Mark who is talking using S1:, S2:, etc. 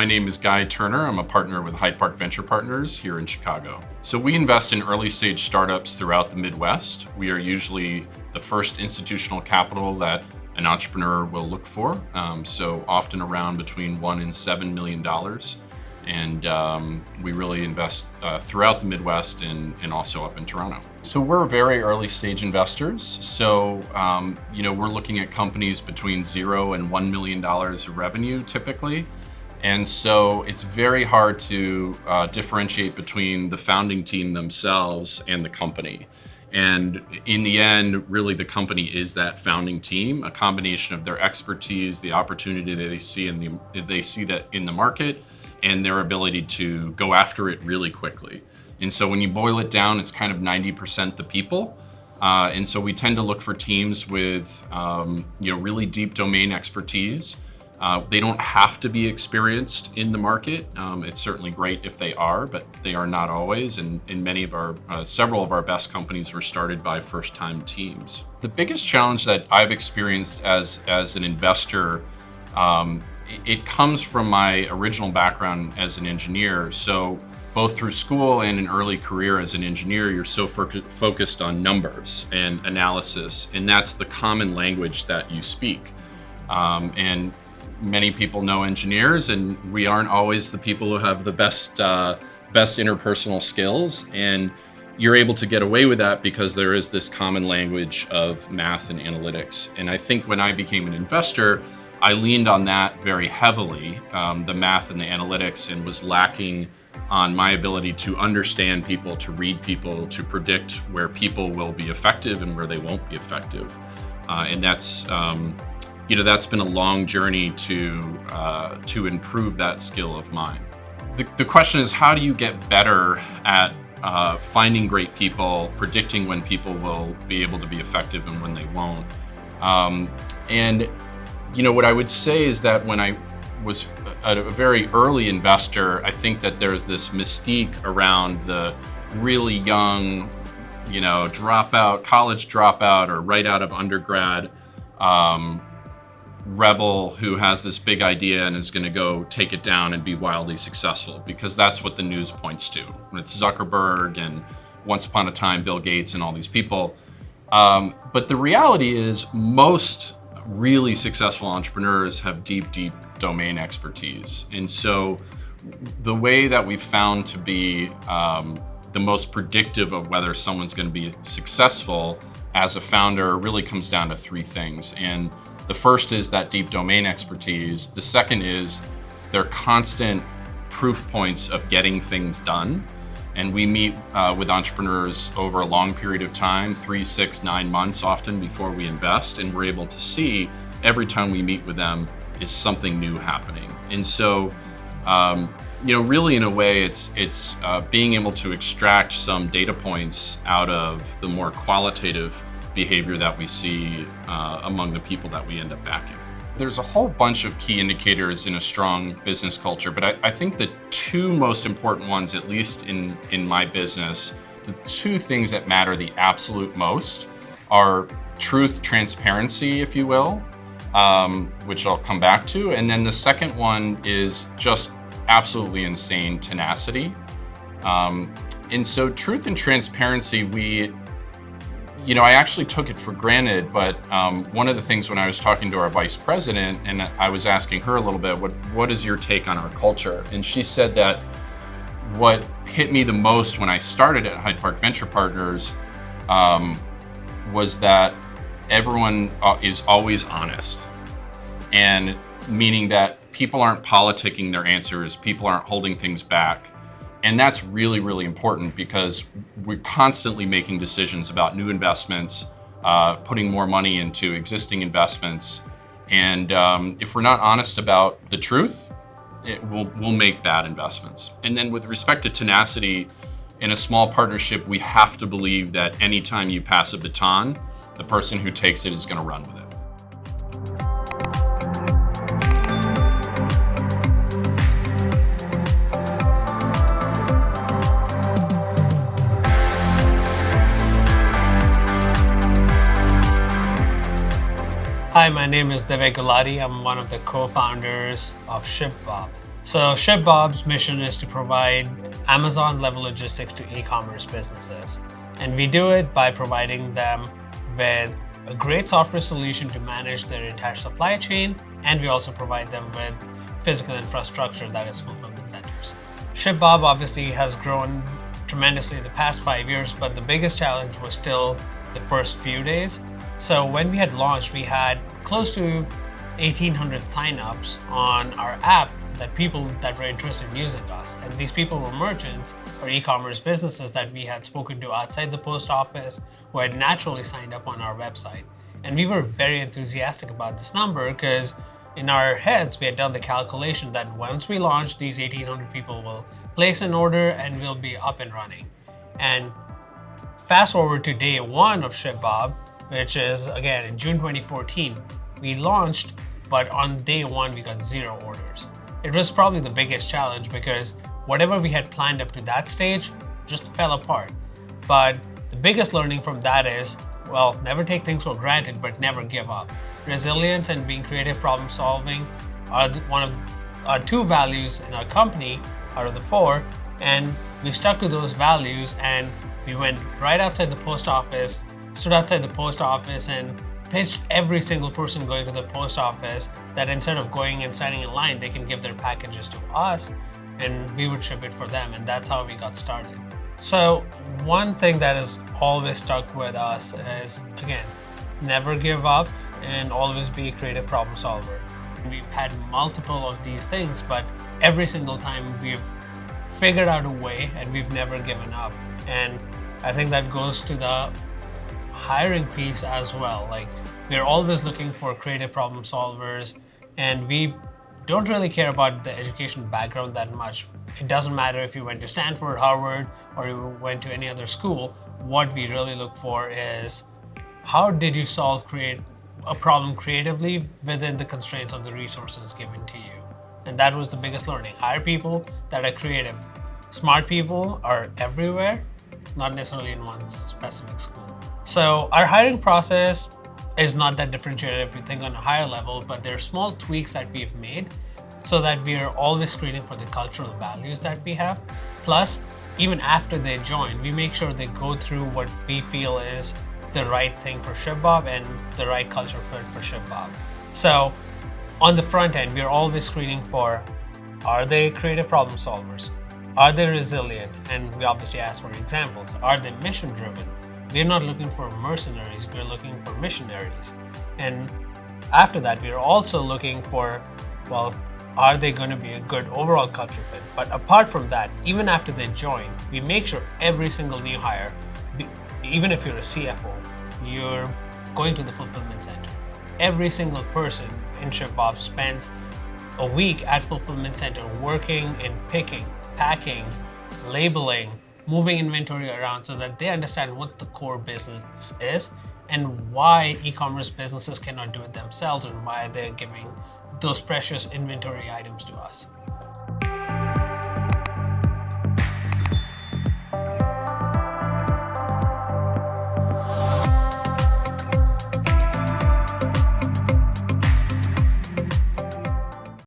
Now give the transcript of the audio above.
S1: My name is Guy Turner. I'm a partner with Hyde Park Venture Partners here in Chicago. So we invest in early stage startups throughout the Midwest. We are usually the first institutional capital that an entrepreneur will look for. So often around between $1 and $7 million. And we really invest throughout the Midwest and also up in Toronto. So we're very early stage investors. So, we're looking at companies between $0 and $1 million of revenue typically. And so it's very hard to differentiate between the founding team themselves and the company. And in the end, really the company is that founding team, a combination of their expertise, the opportunity that they see that in the market, and their ability to go after it really quickly. And so when you boil it down, it's kind of 90% the people. And so we tend to look for teams with really deep domain expertise. They don't have to be experienced in the market. It's certainly great if they are, but they are not always. And in several of our best companies were started by first-time teams. The biggest challenge that I've experienced as an investor, it comes from my original background as an engineer. So both through school and an early career as an engineer, you're so focused on numbers and analysis, and that's the common language that you speak. And many people know engineers, and we aren't always the people who have the best interpersonal skills. And you're able to get away with that because there is this common language of math and analytics. And I think when I became an investor, I leaned on that very heavily, the math and the analytics, and was lacking on my ability to understand people, to read people, to predict where people will be effective and where they won't be effective. And that's been a long journey to improve that skill of mine. The question is, how do you get better at finding great people, predicting when people will be able to be effective and when they won't? What I would say is that when I was a very early investor, I think that there's this mystique around the really young, college dropout or right out of undergrad rebel who has this big idea and is going to go take it down and be wildly successful, because that's what the news points to. It's Zuckerberg and once upon a time Bill Gates and all these people. But the reality is most really successful entrepreneurs have deep domain expertise. And so the way that we've found to be the most predictive of whether someone's going to be successful as a founder really comes down to three things. And the first is that deep domain expertise. The second is their constant proof points of getting things done. And we meet with entrepreneurs over a long period of time, 3, 6, 9 months often before we invest. And we're able to see every time we meet with them is something new happening. And so, really in a way, it's being able to extract some data points out of the more qualitative behavior that we see among the people that we end up backing. There's a whole bunch of key indicators in a strong business culture, but I think the two most important ones, at least in my business, the two things that matter the absolute most are truth, transparency, if you will, which I'll come back to. And then the second one is just absolutely insane tenacity. And so truth and transparency, I actually took it for granted, but one of the things when I was talking to our vice president and I was asking her a little bit, what is your take on our culture? And she said that what hit me the most when I started at Hyde Park Venture Partners was that everyone is always honest. And meaning that people aren't politicking their answers, people aren't holding things back. And that's really, really important because we're constantly making decisions about new investments, putting more money into existing investments. And if we're not honest about the truth, we'll make bad investments. And then with respect to tenacity, in a small partnership, we have to believe that anytime you pass a baton, the person who takes it is going to run with it.
S2: Hi, my name is Divey Gulati. I'm one of the co-founders of ShipBob. So ShipBob's mission is to provide Amazon-level logistics to e-commerce businesses. And we do it by providing them with a great software solution to manage their entire supply chain, and we also provide them with physical infrastructure, that is fulfillment centers. ShipBob obviously has grown tremendously in the past 5 years, but the biggest challenge was still the first few days. So when we had launched, we had close to 1,800 signups on our app, that people that were interested in using us. And these people were merchants or e-commerce businesses that we had spoken to outside the post office who had naturally signed up on our website. And we were very enthusiastic about this number because in our heads, we had done the calculation that once we launch, these 1,800 people will place an order and we'll be up and running. And fast forward to day one of ShipBob, which is again in June 2014, we launched, but on day one, we got 0 orders. It was probably the biggest challenge because whatever we had planned up to that stage just fell apart. But the biggest learning from that is, well, never take things for granted, but never give up. Resilience and being creative problem solving are one of our 2 values in our company out of the 4. And we stuck to those values and we went right outside the post office, stood outside the post office and pitched every single person going to the post office that instead of going and signing in line, they can give their packages to us and we would ship it for them. And that's how we got started. So one thing that has always stuck with us is, again, never give up and always be a creative problem solver. We've had multiple of these things, but every single time we've figured out a way and we've never given up. And I think that goes to the hiring piece as well. Like, we're always looking for creative problem solvers and we don't really care about the education background that much. It doesn't matter if you went to Stanford, Harvard, or you went to any other school. What we really look for is how did you solve a problem creatively within the constraints of the resources given to you. And that was the biggest learning. Hire people that are creative. Smart people are everywhere, not necessarily in one specific school. So our hiring process is not that differentiated if you think on a higher level, but there are small tweaks that we've made so that we are always screening for the cultural values that we have. Plus, even after they join, we make sure they go through what we feel is the right thing for ShipBob and the right culture fit for ShipBob. So on the front end, we're always screening for, are they creative problem solvers? Are they resilient? And we obviously ask for examples. Are they mission driven? We're not looking for mercenaries, we're looking for missionaries. And after that, we're also looking for, well, are they going to be a good overall culture fit? But apart from that, even after they join, we make sure every single new hire, even if you're a CFO, you're going to the fulfillment center. Every single person in ShipBob spends a week at fulfillment center working in picking, packing, labeling, moving inventory around so that they understand what the core business is and why e-commerce businesses cannot do it themselves and why they're giving those precious inventory items to us.